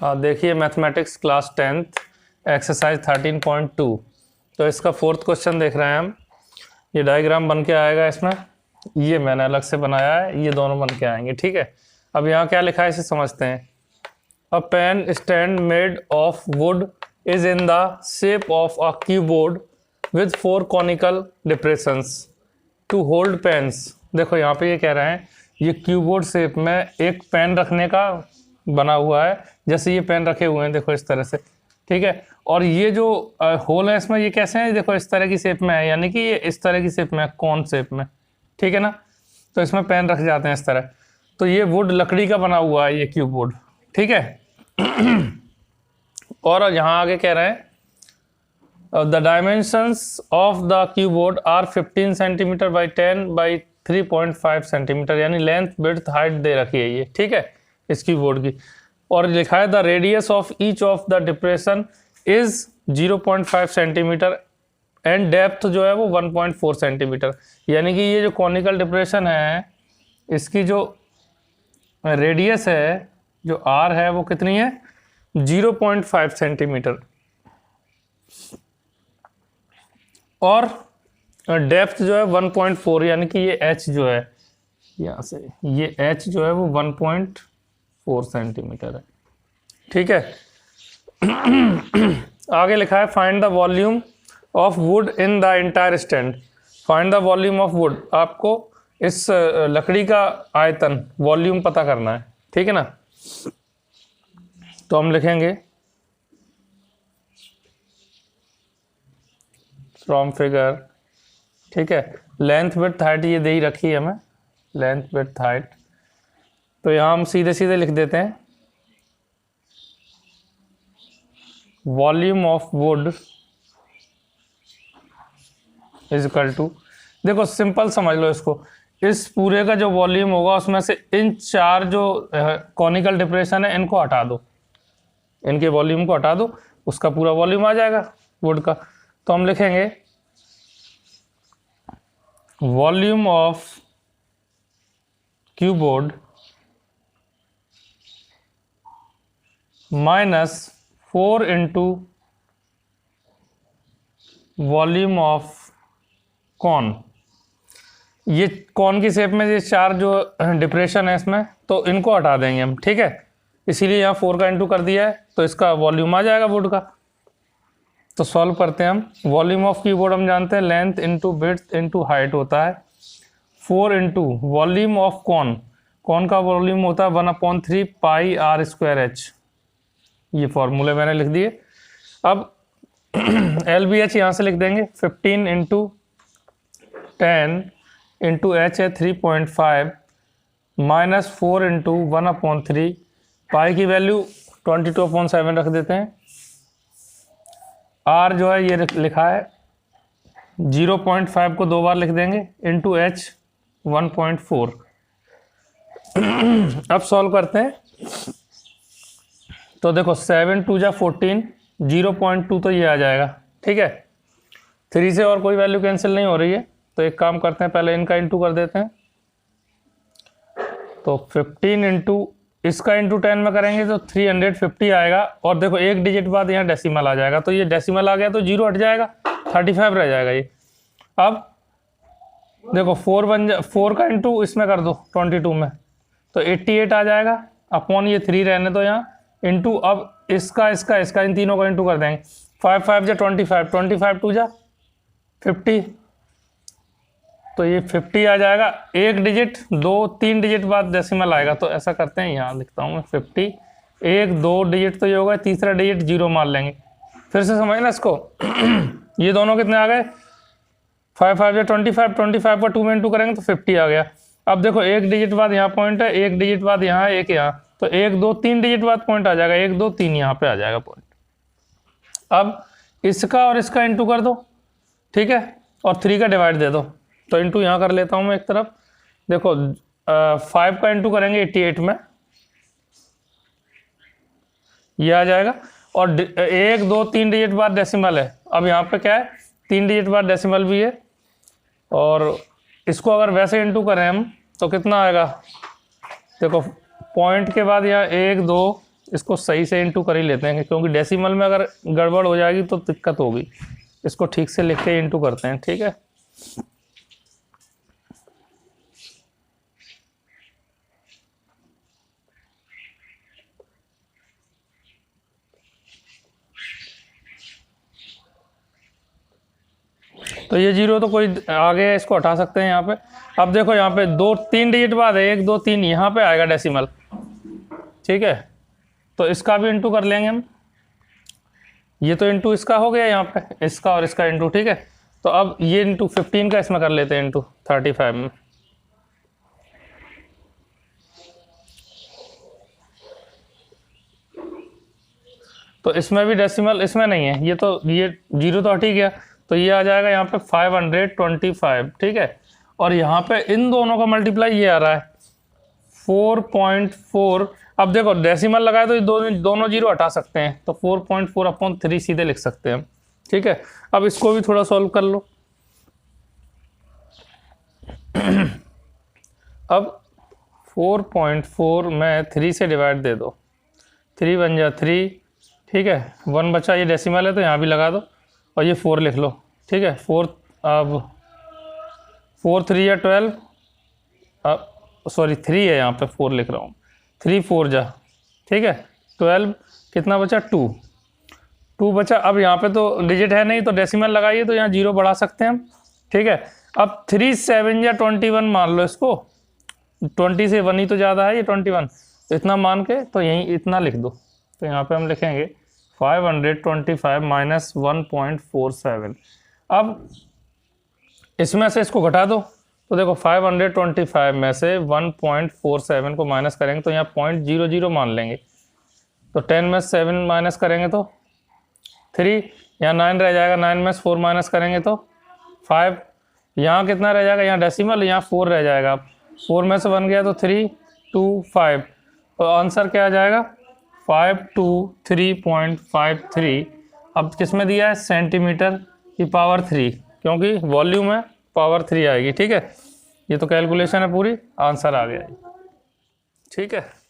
हाँ देखिए mathematics class 10th exercise 13.2। तो इसका फोर्थ क्वेश्चन देख रहे हैं हम। ये डायग्राम बन के आएगा इसमें, ये मैंने अलग से बनाया है, ये दोनों बन के आएंगे। ठीक है, अब यहाँ क्या लिखा है इसे समझते हैं। A pen stand made of wood is in the shape of a keyboard with 4 conical depressions to hold pens. देखो यहाँ पे ये कह रहे हैं ये कीबोर्ड शेप में एक पेन रखने का बना हुआ है, जैसे ये पेन रखे हुए हैं देखो इस तरह से। ठीक है, और ये जो होल है इसमें ये कैसे है, देखो इस तरह की शेप में है, यानी कि ये इस तरह की शेप में है, कौन शेप में। ठीक है ना, तो इसमें पेन रख जाते हैं इस तरह। तो ये वुड लकड़ी का बना हुआ है ये कीबोर्ड। ठीक है और यहाँ आगे कह रहे हैं the dimensions of the keyboard are 15 centimetre by 10 by 3.5 centimetre, यानी लेंथ विड्थ हाइट दे रखी है ये। ठीक है, इस कीबोर्ड की। और लिखा है the radius of each of the depression is 0.5 centimetre and depth जो है वो 1.4 सेंटीमीटर, यानी कि ये जो कॉनिकल डिप्रेशन है इसकी जो रेडियस है जो आर है वो कितनी है, 0.5 सेंटीमीटर, और डेप्थ जो है 1.4, यानी कि ये एच जो है यहाँ से ये एच जो है वो 1.4 सेंटीमीटर है। ठीक है आगे लिखा है find the volume of would in the entire stand. Find the volume of would, आपको इस लकड़ी का आयतन वॉल्यूम पता करना है। ठीक है ना, तो हम लिखेंगे फ्रॉम फिगर। ठीक है, लेंथ विड्थ हाइट ये दे ही रखी है हमें, लेंथ विड्थ हाइट। तो यहाँ हम सीधे सीधे लिख देते हैं volume of wood is equal to, देखो सिंपल समझ लो इसको, इस पूरे का जो वॉल्यूम होगा उसमें से इन 4 जो कॉनिकल डिप्रेशन है इनको हटा दो, इनके वॉल्यूम को हटा दो, उसका पूरा वॉल्यूम आ जाएगा वुड का। तो हम लिखेंगे volume of keyboard minus 4 into volume of cone. ये कॉन की शेप में ये 4 जो डिप्रेशन है इसमें, तो इनको हटा देंगे हम। ठीक है, इसीलिए यहाँ 4 का इंटू कर दिया है, तो इसका वॉल्यूम आ जाएगा वुड का। तो सॉल्व करते हैं हम। वॉल्यूम ऑफ कीबोर्ड हम जानते हैं length into width into height होता है, 4 into volume of cone, cone का वॉल्यूम होता है 1/3 पाई आर स्क्वायर एच। ये फॉर्मूले मैंने लिख दिए। अब एल बी एच यहाँ से लिख देंगे, 15 इंटू 10 इंटू एच है 3.5 माइनस 4 इंटू 1/3, पाई की वैल्यू 22/7 रख देते हैं। आर जो है ये लिखा है 0.5 को 2 बार लिख देंगे इंटू एच 1.4। अब सॉल्व करते हैं। तो देखो 7 2 जा 14, 0.2 तो ये आ जाएगा। ठीक है, 3 से और कोई वैल्यू कैंसिल नहीं हो रही है, तो एक काम करते हैं पहले इनका इंटू कर देते हैं। तो 15 इंटू इसका इंटू 10 में करेंगे तो 350 आएगा, और देखो एक डिजिट बाद यहाँ डेसिमल आ जाएगा, तो ये डेसिमल आ गया तो 0 हट जाएगा, 35 रह जाएगा ये। अब देखो 4 का इंटू इसमें कर दो 22 में, तो 88 आ जाएगा, अपॉन ये 3 रहने दो यहाँ, इंटू अब इसका इन तीनों का इंटू कर देंगे। 5 5 जा 25, 25 2 जा 50, तो ये 50 आ जाएगा। एक डिजिट 2 3 डिजिट बाद डेसिमल आएगा, तो ऐसा करते हैं यहाँ लिखता हूँ मैं 50, 1 2 डिजिट तो ये होगा, तीसरा डिजिट 0 मान लेंगे। फिर से समझना इसको ये दोनों कितने आ गए, 5 5 या 25, 25 का 2 में इंटू करेंगे तो 50 आ गया। अब देखो एक डिजिट बाद यहाँ पॉइंट है, एक डिजिट बाद यहाँ, एक यहाँ, तो 1 2 3 डिजिट बाद पॉइंट आ जाएगा, 1 2 3 यहाँ पे आ जाएगा पॉइंट। अब इसका और इसका इंटू कर दो। ठीक है, और 3 का डिवाइड दे दो, तो इंटू यहाँ कर लेता हूँ मैं एक तरफ। देखो 5 का इंटू करेंगे 88 में, ये आ जाएगा, और 1 2 3 डिजिट बाद डेसिमल है। अब यहाँ पे क्या है, 3 डिजिट बाद डेसिमल भी है, और इसको अगर वैसे इंटू करें हम तो कितना आएगा, देखो पॉइंट के बाद यहाँ 1 2 इसको सही से इंटू कर ही लेते हैं, क्योंकि डेसिमल में अगर गड़बड़ हो जाएगी तो दिक्कत होगी। इसको ठीक से लिख के इंटू करते हैं, ठीक है। तो ये 0 तो कोई आगे है, इसको हटा सकते हैं यहाँ पे। अब देखो यहाँ पे 2-3 डिजिट बाद है, 1 2 3 यहाँ पे आएगा डेसिमल, ठीक है। तो इसका भी इंटू कर लेंगे हम। ये तो इंटू इसका हो गया यहाँ पे, इसका और इसका इंटू, ठीक है। तो अब ये इंटू 15 का इसमें कर लेते हैं, इंटू 35 में। तो इसमें भी डेसिमल इसमें नहीं है, ये तो ये 0 तो हट ही गया, तो ये आ जाएगा यहाँ पे 525, ठीक है। और यहाँ पे इन दोनों का मल्टीप्लाई ये आ रहा है 4.4। अब देखो डेसिमल लगाए तो ये दोनों 0 हटा सकते हैं, तो 4.4/3 सीधे लिख सकते हैं हम, ठीक है। अब इसको भी थोड़ा सॉल्व कर लो। अब 4.4 में 3 से डिवाइड दे दो, 3 बन जा 3, ठीक है। 1 बचा, ये डेसिमल है तो यहाँ भी लगा दो, और ये 4 लिख लो, ठीक है। 4 अब 4 3 या 12, अब सॉरी 3 है यहाँ पे, 4 लिख रहा हूँ, 3 4 जा, ठीक है। 12 कितना बचा, 2 बचा। अब यहाँ पे तो डिजिट है नहीं, तो डेसिमल लगाइए, तो यहाँ 0 बढ़ा सकते हैं हम, ठीक है। अब 3 7 या 21 मान लो इसको, 20 से 1 ही तो ज़्यादा है, ये 21, तो इतना मान के तो यहीं इतना लिख दो। तो यहाँ पे हम लिखेंगे 525 माइनस 1.47। अब इसमें से इसको घटा दो, तो देखो 525 में से 1.47 को माइनस करेंगे तो यहाँ 0.00 मान लेंगे, तो 10 में 7 माइनस करेंगे तो 3, यहाँ 9 रह जाएगा, 9 में 4 माइनस करेंगे तो 5, यहाँ कितना रह जाएगा, यहाँ डेसिमल, यहाँ 4 रह जाएगा। 4 में से 1 गया तो 3 2 5, तो आंसर क्या आ जाएगा 523.53। अब किस में दिया है, सेंटीमीटर की पावर 3, क्योंकि वॉल्यूम है, पावर 3 आएगी, ठीक है। ये तो कैलकुलेशन है पूरी, आंसर आ गया, ठीक है।